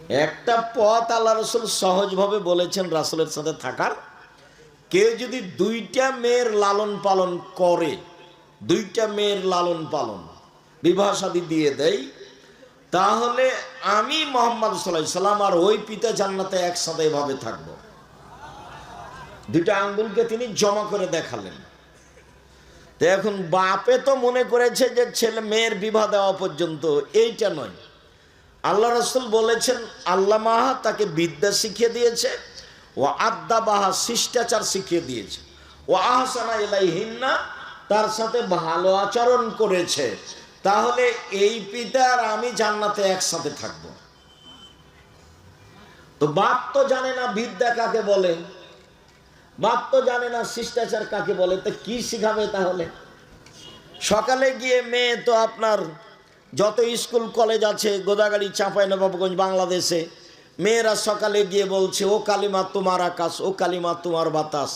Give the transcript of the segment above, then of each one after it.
একটা পথ আল্লাহ রসুল সহজভাবে বলেছেন রাসূলের সাথে থাকার। কেউ যদি দুইটা মেয়ের লালন পালন করে, দুইটা মেয়ের লালন পালন বিবাহ শাদী দিয়ে দেয়, তাহলে আমি মুহাম্মদ সাল্লাল্লাহু আলাইহি সাল্লাম আর ওই পিতা জান্নাতে একসাথে এভাবে থাকবো। দুইটা আঙ্গুলকে তিনি জমা করে দেখালেন। তো এখন বাপে তো মনে করেছে যে ছেলে মেয়ের বিবাহ দেওয়া পর্যন্ত, এইটা নয়। আল্লাহ রাসূল বলেছেন আল্লাহ মাহা তাকে বিদ্যা শিখিয়ে দিয়েছে, ও আদ্দাবাহা শিষ্টাচার শিখিয়ে দিয়েছে, ও আহসানা ইলাইহিন্না তার সাথে ভালো আচরণ করেছে। তাহলে এই পিতা আর আমি জান্নাতে একসাথে থাকব। তো বাপ তো জানে না বিদ্যা কাকে বলে, বাপ তো জানে না শিষ্টাচার কাকে বলে, তো কি শিখাবে তাহলে? সকালে গিয়ে মেয়ে তো আপনার যত স্কুল কলেজ আছে গোদাগাড়ি চাঁপাইনবাবগঞ্জ বাংলাদেশে, মেয়েরা সকালে গিয়ে বলছে ও কালিমা তোমার আকাশ, ও কালিমা তোমার বাতাস।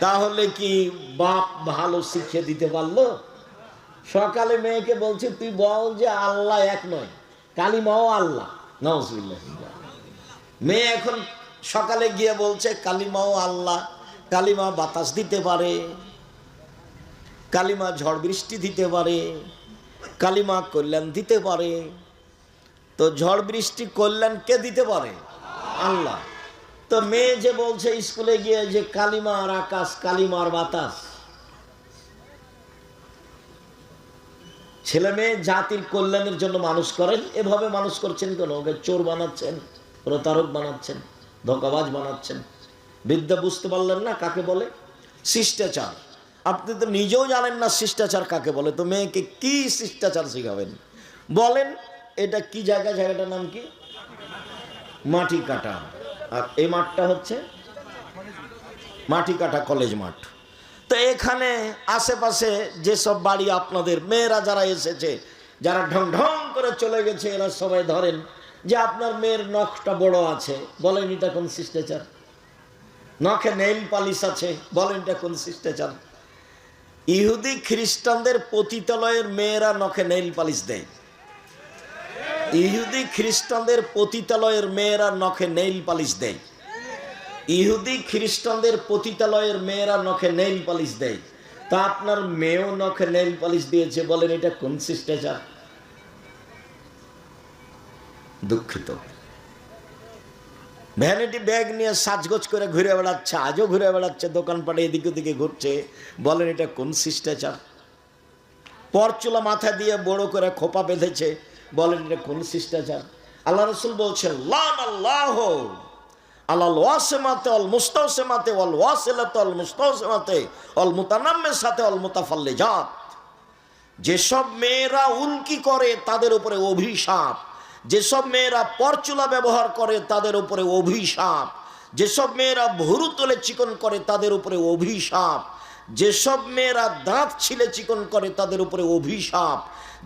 তাহলে কি বাপ ভালো শিক্ষা দিতে পারলো? সকালে মেয়েকে বলছে তুই বল যে আল্লাহ এক নয়, কালিমাও আল্লাহ। নাউজুবিল্লাহ। মেয়ে এখন সকালে গিয়ে বলছে কালিমাও আল্লাহ, কালিমা বাতাস দিতে পারে, কালিমা ঝড় বৃষ্টি দিতে পারে, কালিমা কল্যাণ দিতে পারে। তো ঝড় বৃষ্টি কল্যাণ কে দিতে পারে? আল্লাহ। তো মেয়ে যে বলছে স্কুলে গিয়ে যে কালিমার আকাশ, কালিমার বাতাস। ছেলে মেয়ে জাতির কল্যাণের জন্য মানুষ করেন, এভাবে মানুষ করছেন কেন? ওকে চোর বানাচ্ছেন, প্রতারক বানাচ্ছেন, ধোঁকাবাজ বানাচ্ছেন। বিদ্যা বুঝতে পারলেন না কাকে বলে? শিষ্টাচার। আপনি তো নিজেও জানেন না শিষ্টাচার কাকে বলে, তো মেয়েকে কি শিষ্টাচার শিখাবেন? বলেন এটা কি জায়গা? জায়গাটার নাম কি? মাটি কাটা। আর এই মাঠটা হচ্ছে মাটি কাটা কলেজ মাঠ। তো এখানে আশেপাশে যেসব বাড়ি আপনাদের মেয়েরা যারা এসেছে, যারা ঢং ঢং করে চলে গেছে, এরা সবাই ধরেন যে আপনার মেয়ের নখটা বড় আছে, বলেন এটা কোন শিষ্টাচার? নখে নেইল পালিশ আছে, বলেন এটা কোন শিষ্টাচার? ইহুদি খ্রিস্টানদের পতিতালয়ের মেয়েরা নখে নেইল পালিশ দেয়। ইহুদি খ্রিস্টানদের পতিতালয়ের মেয়েরা নখে নেইল পালিশ দেয়। ইহুদি খ্রিস্টানদের পতিতালয়ের মেয়েরা নখে নেইল পালিশ দেয়। তা আপনার মেয়েও নখে নেইল পালিশ দিয়েছে, বলেন এটা কোন শিষ্টাচার? দুঃখিত। ভ্যানিটি ব্যাগ নিয়ে সাজগোজ করে ঘুরে বেড়াচ্ছে, আজও ঘুরে বেড়াচ্ছে, দোকানপাটে এদিকে ওদিকে ঘুরছে, বলেন এটা কোন শিষ্টাচার? পরচুলা মাথা দিয়ে বড় করে খোপা বেঁধেছে, বলেন এটা কোন শিষ্টাচার? আল্লাহ রাসূল বলছেন লান আল্লাহ আলাল ওয়াসিমাতে ওয়াল মুস্তাওসিমাতে ওয়াল ওয়াসিলাতে ওয়াল মুস্তাওসিমাতে ওয়াল মুতানাম্মিসাতে ওয়াল মুতাফাল্লিজাত। যেসব মেয়েরা উল্কি করে তাদের উপরে অভিশাপ, যেসব মেয়েরা পরচুলা ব্যবহার করে তাদের উপরে অভিশাপ, যেসব মেয়েরা ভুরু তোলে চিকন করে তাদের উপরে অভিশাপ, যেসব মেয়েরা দাঁত ছিলে চিকন করে তাদের উপরে অভিশাপ,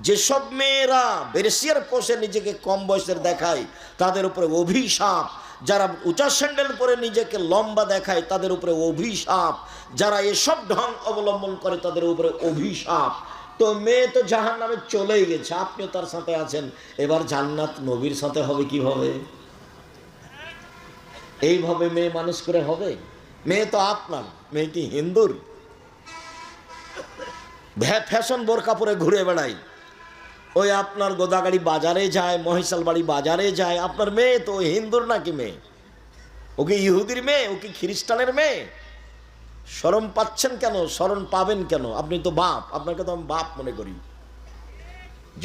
যেসব মেয়েরা বেরেসিয়ার পোষে নিজেকে কম বয়সের দেখায় তাদের উপরে অভিশাপ, যারা উঁচা স্যান্ডেল পরে নিজেকে লম্বা দেখায় তাদের উপরে অভিশাপ, যারা এসব ঢং অবলম্বন করে তাদের উপরে অভিশাপ। তো মেয়ে তো জাহান্নামে চলেই গেছে, আপনিও তার সাথে আছেন, এবার জান্নাত নবীর সাথে হবে কিভাবে? এইভাবে মেয়ে মানুষ করে হবে? মেয়ে তো আপনার, মেয়ে কি হিন্দুর? ফ্যাশন বোরকা পরে ঘুরে বেড়াই, ওই আপনার গোদাগাড়ি বাজারে যায়, মহিষাল বাড়ি বাজারে যায়। আপনার মেয়ে তো হিন্দুর নাকি মেয়ে? ও কি ইহুদির মেয়ে? ও কি খ্রিস্টানের মেয়ে? শরম পাচ্ছেন কেন? শরম পাবেন কেন? আপনি তো বাপ, আপনাকে তো আমি বাপ মনে করি।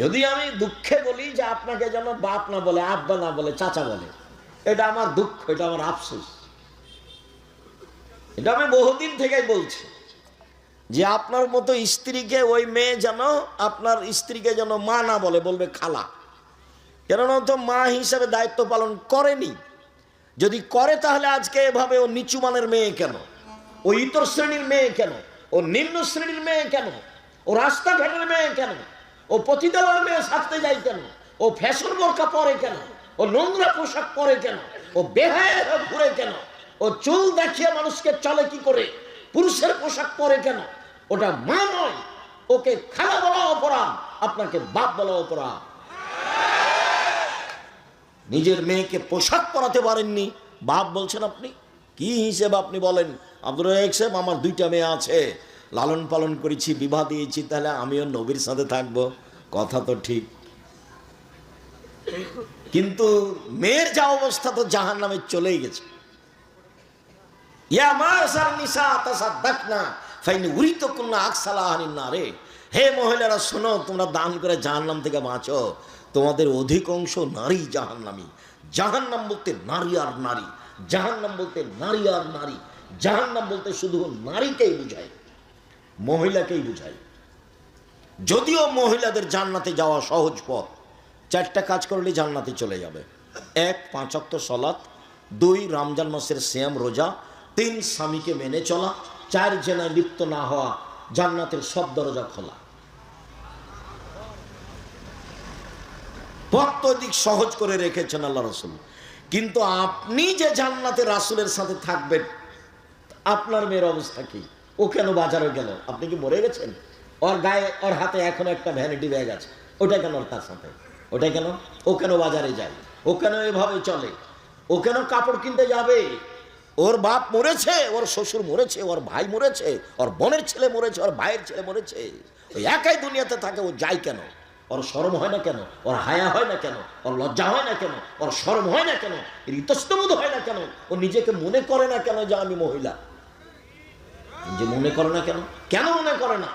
যদি আমি দুঃখে বলি যে আপনাকে যেন বাপ না বলে, আব্বা না বলে, চাচা বলে, এটা আমার দুঃখ, এটা আমার আফসোস। এটা আমি বহুদিন থেকেই বলছি যে আপনার মতো স্ত্রীকে ওই মেয়ে যেন আপনার স্ত্রীকে যেন মা না বলে, বলবে খালা। কেননা তো মা হিসাবে দায়িত্ব পালন করেনি। যদি করে তাহলে আজকে এভাবে ও নিচু মানের মেয়ে কেন? ও ইতর শ্রেণীর মেয়ে কেন? ও নিম্ন শ্রেণীর মেয়ে কেন? ও রাস্তাঘাটের মেয়ে কেন? ও পতিতালয়ের মেয়ে সাজতে যায় কেন? ও ফ্যাশন বোরকা পরে কেন? ও নোংরা পোশাক পরে কেন? ও বেহায়া ঘুরে কেন? ও চুল দেখিয়ে মানুষকে চলে কি করে? পুরুষের পোশাক পরে কেন? ওটা মা নয়, ওকে খালা বলা অপরাধ, আপনাকে বাপ বলা অপরাধ। নিজের মেয়েকে পোশাক পরাতে পারেননি, বাপ বলছেন আপনি? কি হিসেব আপনি বলেন? আব্দুর রাজ্জাক সাহেব, আমার 2টা মেয়ে আছে, লালন পালন করেছি, বিবাহ দিয়েছি, তাহলে আমিও নবীর সাথে থাকবো? কথা তো ঠিক, কিন্তু মেয়ের যা অবস্থা তো জাহান্নামে চলেই গেছে। ইয়া মাসার নিসা তাসাদদাকনা ফাইন উরিতুকুন্না আকসালাহানিন নারে। হে মহিলারা শোনো, তোমরা দান করে জাহান্নাম থেকে বাঁচো, তোমাদের অধিকাংশ নারী জাহান্নামী। জাহান্নাম বলতে নারী আর নারী, জাহান্নাম বলতে নারী আর নারী, জাহান্নাম বলতে শুধু নারীকেই বুঝায়, মহিলাকেই বুঝায়। যদিও মহিলাদের জান্নাতে যাওয়া সহজ পথ, 4টা কাজ করলে জান্নাতে চলে যাবে। 1, 5 ওয়াক্ত সালাত, 2, রমজান মাসের সিয়াম রোজা, 3, স্বামীকে মেনে চলা, 4, জেনায় লিপ্ত না হওয়া। জান্নাতের সব দরজা খোলা। পথ দিক সহজ করে রেখেছেন আল্লাহ রাসূল। কিন্তু আপনি যে জান্নাতে রাসূলের সাথে থাকবেন, আপনার মেয়ের অবস্থা কি? ও কেন বাজারে গেল? আপনি কি মরে গেছেন? ওর গায়ে, ওর হাতে এখন একটা ভ্যানিটি ব্যাগ আছে, ওটা কেন ওর তার সাথে? ওটা কেন? ও কেন বাজারে যায়? ও কেন এভাবে চলে? ও কেন কাপড় কিনতে যাবে? ওর বাপ মরেছে, ওর শ্বশুর মরেছে, ওর ভাই মরেছে, ওর বোনের ছেলে মরেছে, ওর ভাইয়ের ছেলে মরেছে, ওই একাই দুনিয়াতে থাকে, ও যায় কেন? ওর শরম হয় না কেন? ওর হায়া হয় না কেন? ওর লজ্জা হয় না কেন? ওর শরম হয় না কেন? এর ইতস্তবোধ হয় না কেন? ও নিজেকে মনে করে না কেন যে আমি মহিলা? যে মনে করে না কেন? কেন মনে করে না?